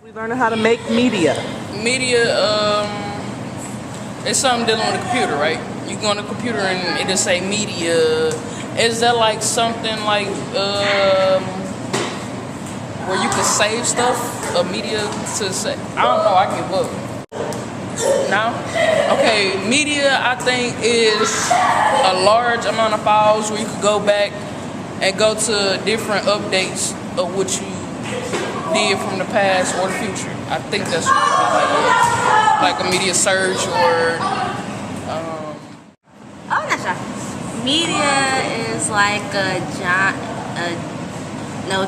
We learning how to make media. Media, it's something dealing with a computer, right? You go on the computer and it'll say media. Is that like something like where you can save stuff, media to say? I don't know. I give up. No? Okay, media I think is a large amount of files where you could go back and go to different updates of what you did from the past or the future. I think that's what like a media search or Oh, that's right. Media is like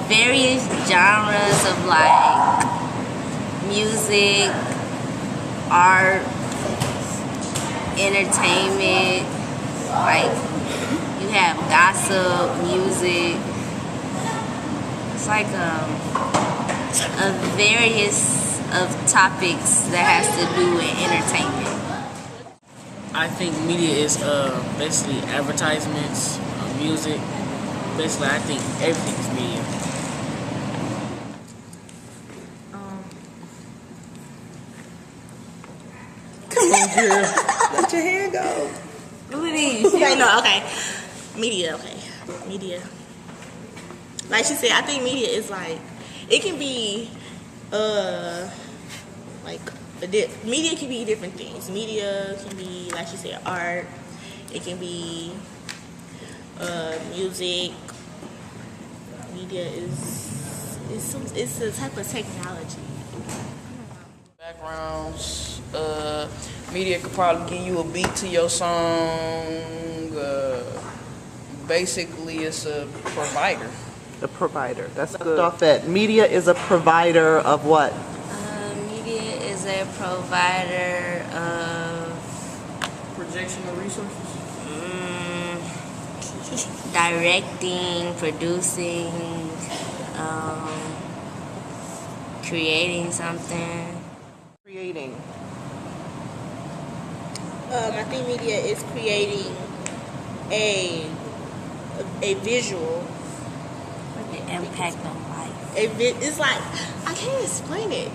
various genres of like music, art, entertainment. Like you have gossip, music. It's like a various of topics that has to do with entertainment. I think media is basically advertisements, music. Basically, I think everything is media. Come on, girl. Let your hand go. Look at these. Okay, no, okay. Media, okay. Media. Like she said, I think media is like, it can be, media can be different things. Media can be, like she said, art. It can be music. Media it's a type of technology. backgrounds. Media could probably give you a beat to your song. Basically, it's a provider. The provider. That's good. Off that media is a provider of what? Media is a provider of Projection of resources. directing, producing, creating something. Creating. I think media is creating a visual. The impact on life. It's like, I can't explain it.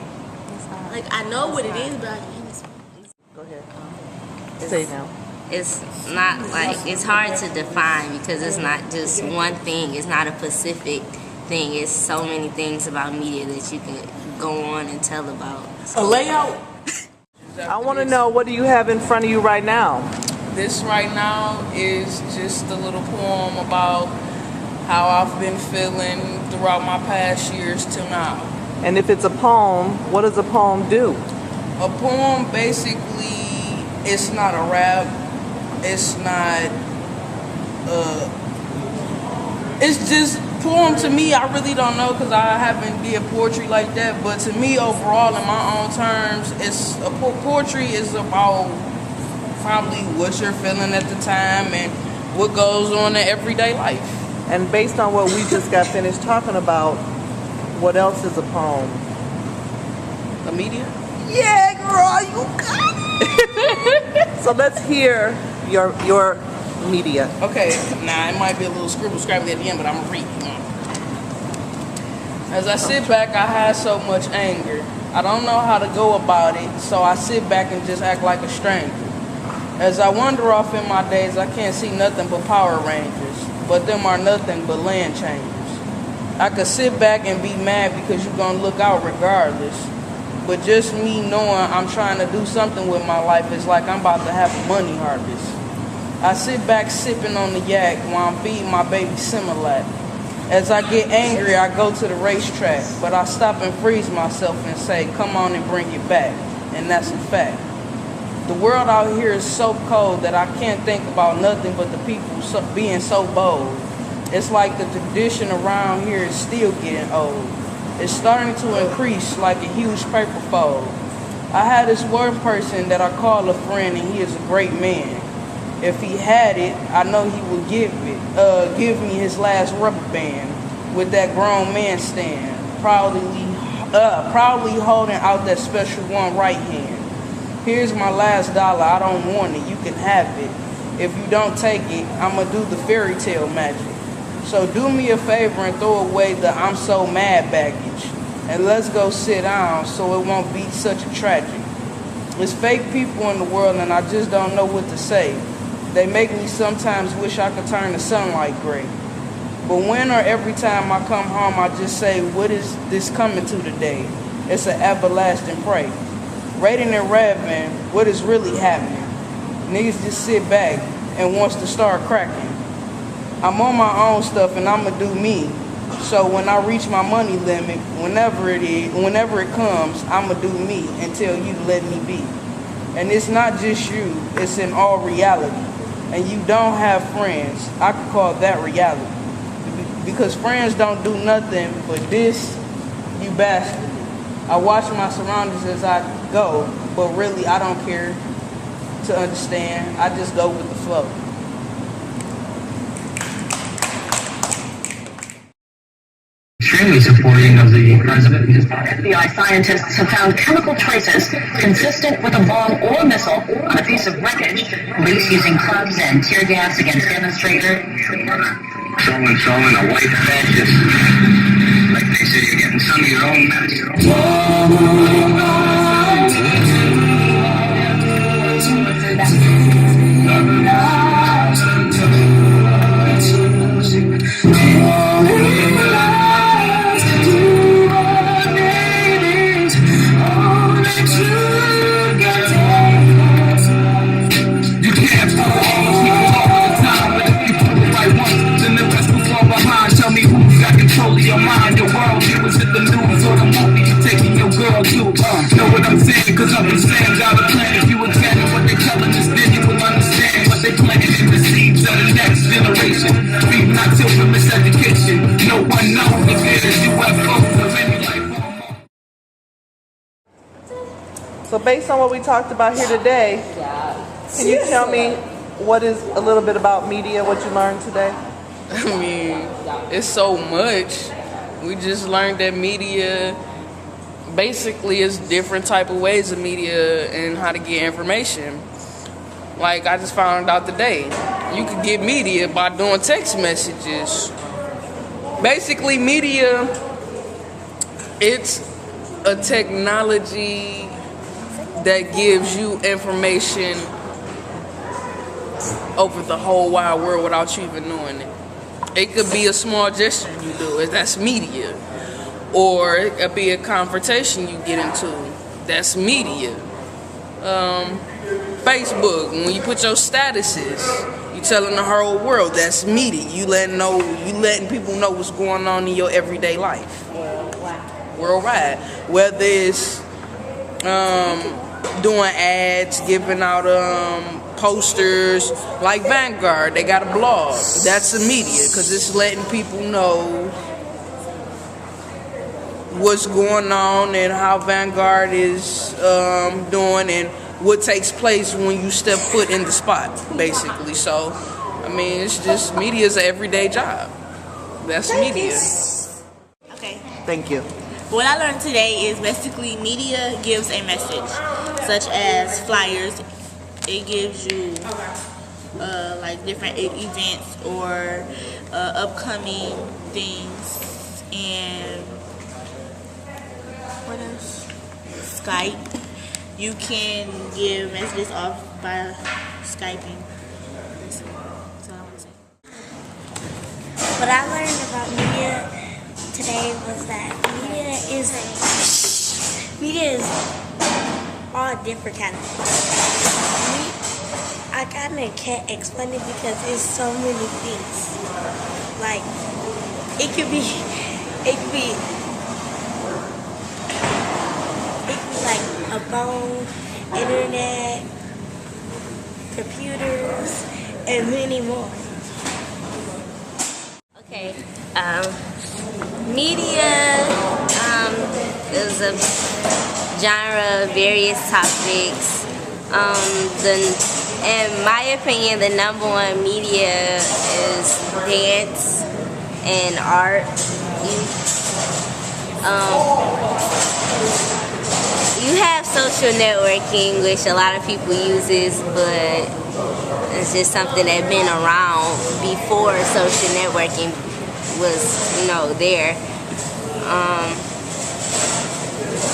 Like, I know what it is, but I can't explain it. Go ahead. Say now. It's not like, it's hard to define because it's not just one thing. It's not a specific thing. It's so many things about media that you can go on and tell about. A layout. I want to know, what do you have in front of you right now? This right now is just a little poem about how I've been feeling throughout my past years till now. And if it's a poem, what does a poem do? A poem basically, it's not a rap. It's not. It's just poem to me. I really don't know because I haven't did poetry like that. But to me, overall, in my own terms, it's poetry is about probably what you're feeling at the time and what goes on in everyday life. And based on what we just got finished talking about, what else is a poem? The media? Yeah, girl, you got it. So let's hear your media. Okay, now it might be a little scribbly at the end, but I'm gonna read. As I sit back, I have so much anger. I don't know how to go about it, so I sit back and just act like a stranger. As I wander off in my days, I can't see nothing but Power Rangers, but them are nothing but land changers. I could sit back and be mad because you're gonna look out regardless, but just me knowing I'm trying to do something with my life is like I'm about to have a money harvest. I sit back sipping on the yak while I'm feeding my baby Similac. As I get angry, I go to the racetrack, but I stop and freeze myself and say, come on and bring it back, and that's a fact. The world out here is so cold that I can't think about nothing but the people being so bold. It's like the tradition around here is still getting old. It's starting to increase like a huge paper fold. I had this one person that I call a friend, and he is a great man. If he had it, I know he would give me his last rubber band with that grown man stand, proudly holding out that special one right hand. Here's my last dollar, I don't want it, you can have it. If you don't take it, I'ma do the fairy tale magic. So do me a favor and throw away the I'm so mad baggage. and let's go sit down so it won't be such a tragedy. There's fake people in the world and I just don't know what to say. They make me sometimes wish I could turn the sunlight gray. But when or every time I come home, I just say, what is this coming to today? It's an everlasting pray. Rating and raving, what is really happening? Niggas just sit back and wants to start cracking. I'm on my own stuff and I'ma do me. So when I reach my money limit, whenever it comes, I'ma do me until you let me be. And it's not just you, it's in all reality. And you don't have friends, I could call that reality. Because friends don't do nothing but this, you bastard. I watch my surroundings as I go, but really I don't care to understand. I just go with the flow. Extremely supporting of the president. FBI scientists have found chemical traces consistent with a bomb or missile on a piece of wreckage. Police using clubs and tear gas against demonstrators. So-and-so and a white fascist. Like they say, you're getting some of your own your mind, your world, you was in the news or the movie, you taking your girl to. Know what I'm saying? Cause I'm saying, got a plan. If you examine what they telling us, then you will understand what they planting in the seeds of the next generation. We've not children miseducation. No one knows if there's UFOs or any life form. So based on what we talked about here today, can you tell me what is a little bit about media, what you learned today? I mean, it's so much. We just learned that media basically is different type of ways of media and how to get information. Like I just found out today, you could get media by doing text messages. Basically, media, it's a technology that gives you information over the whole wide world without you even knowing it. It could be a small gesture you do, that's media. Or it could be a confrontation you get into, that's media. Facebook, when you put your statuses, you telling the whole world, that's media. You letting people know what's going on in your everyday life. Worldwide. Whether it's doing ads, giving out posters, like Vanguard, they got a blog. That's a media, because it's letting people know what's going on and how Vanguard is doing and what takes place when you step foot in the spot, basically. So, I mean, it's just, media is an everyday job. That's media. Okay. Thank you. What I learned today is basically media gives a message, such as flyers. It gives you like different events or upcoming things, and what else? Skype. You can give messages off by Skyping. That's all I want to say. What I learned about media today was that media is all different kind of things. I kind of can't explain it because it's so many things. Like it could be like a phone, internet, computers, and many more. Okay, media is a genre of various topics. In my opinion, the number one media is dance and art. You have social networking, which a lot of people uses, but it's just something that's been around before social networking was, there.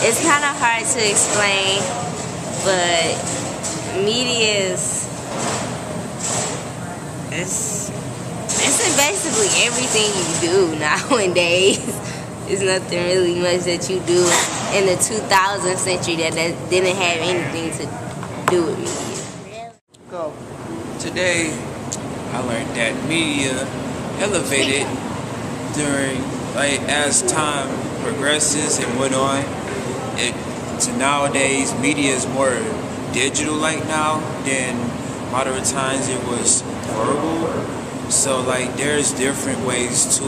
it's kind of hard to explain, but media is it's in basically everything you do nowadays. There's nothing really much that you do in the 2000th century that didn't have anything to do with media. Go. Today, I learned that media elevated during, like, as time progresses and went on. To nowadays, media is more digital like now than modern times it was verbal. So, like, there's different ways to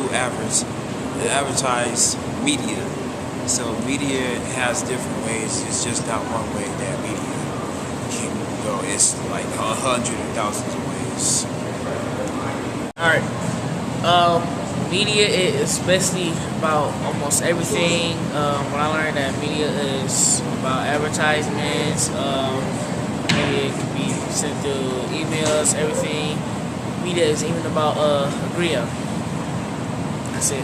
advertise media. So media has different ways. It's just not one way that media can go. It's like 100 and thousands of ways. Alright. Media is basically about almost everything. When I learned that media is about advertisements, media can be sent through emails, everything. Media is even about agreeing. That's it.